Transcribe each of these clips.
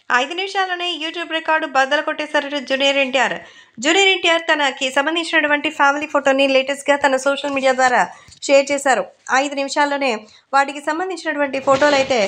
5 నిమిషాల్లోనే YouTube record బద్దలు కొట్టేశారు జూనియర్ ఎన్టీఆర్. జూనియర్ ఎన్టీఆర్ తనకి సంబంధించినటువంటి ఫ్యామిలీ ఫోటోని లేటెస్ట్‌గా తన సోషల్ మీడియా ద్వారా షేర్ చేశారు. 5 నిమిషాల్లోనే వాటికి సంబంధించినటువంటి ఫోటోలైతే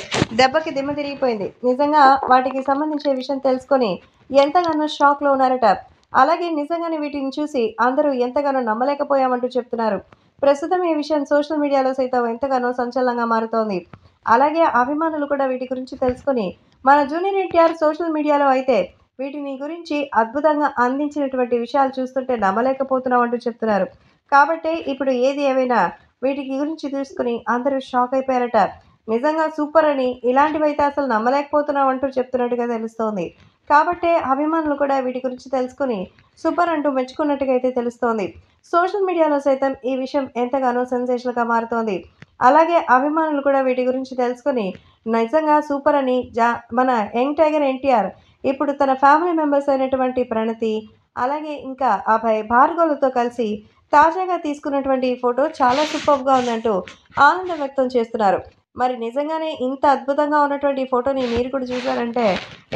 దెబ్బకి దిమ్మ తిరిగిపోయింది. నిజంగా వాటికి సంబంధించిన విషయం తెలుసుకొని ఎంతగానో షాక్‌లో ఉన్నారట. అలాగే నిజంగానే వీటిని చూసి అందరూ ఎంతగానో నమ్మలేకపోయామంటూ చెప్తున్నారు. ప్రస్తుతం ఈ విషయం సోషల్ మీడియాలో సైతం ఎంతగానో సంచలనంగా మారుతోంది. అలాగే అభిమానులు కూడా వీటి గురించి తెలుసుకొని మన జూనియర్ ఎన్టీఆర్ సోషల్ మీడియాలో అయితే వీటిని గురించి అద్భుతంగా అందించినటువంటి విషయాలు చూస్తుంటే నమ్మలేకపోతున్నాం అంటూ చెప్తున్నారు. కాబట్టే ఇప్పుడు ఏది ఏమైనా వీటికి గురించి తీసుకుని అందరూ షాక్ అయిపోయారట. నిజంగా సూపర్ అని ఇలాంటివైతే అసలు నమ్మలేకపోతున్నాం అంటూ చెప్తున్నట్టుగా తెలుస్తోంది. కాబట్టే అభిమానులు కూడా వీటి గురించి తెలుసుకుని సూపర్ అంటూ మెచ్చుకున్నట్టుగా అయితే తెలుస్తోంది. సోషల్ మీడియాలో సైతం ఈ విషయం ఎంతగానో సెన్సేషనల్‌గా మారుతోంది. అలాగే అభిమానులు కూడా వీటి గురించి తెలుసుకొని నిజంగా సూపర్ అని మన యంగ్ టైగర్ ఎన్టీఆర్ ఇప్పుడు తన ఫ్యామిలీ మెంబర్స్ అయినటువంటి ప్రణతి, అలాగే ఇంకా అభయ్, భార్గవులతో కలిసి తాజాగా తీసుకున్నటువంటి ఈ ఫోటో చాలా సూపర్బ్‌గా ఉందంటూ ఆనందం వ్యక్తం చేస్తున్నారు. మరి నిజంగానే ఇంత అద్భుతంగా ఉన్నటువంటి ఈ ఫోటోని మీరు కూడా చూసారంటే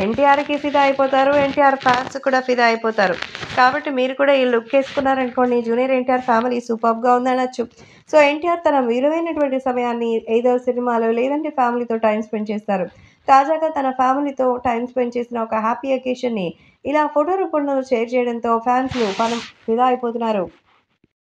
ఎన్టీఆర్‌కి ఫిదా అయిపోతారు. ఎన్టీఆర్ ఫ్యాన్స్ కూడా ఫిదా అయిపోతారు. కాబట్టి మీరు కూడా ఈ లుక్ ఏసుకున్నారనుకోండి జూనియర్ ఎన్టీఆర్ ఫ్యామిలీ సూపర్బ్‌గా ఉందనొచ్చు. సో, ఎన్టీఆర్ తన విలువైనటువంటి సమయాన్ని ఎయిదర్ సినిమాలో లేదంటే ఫ్యామిలీతో టైమ్ స్పెండ్ చేస్తారు. తాజాగా తన ఫ్యామిలీతో టైమ్ స్పెండ్ చేసిన ఒక హ్యాపీ అకేషన్‌ని ఇలా ఫోటో రూపంలో షేర్ చేయడంతో ఫ్యాన్స్‌లు ఫిదా అయిపోతున్నారు.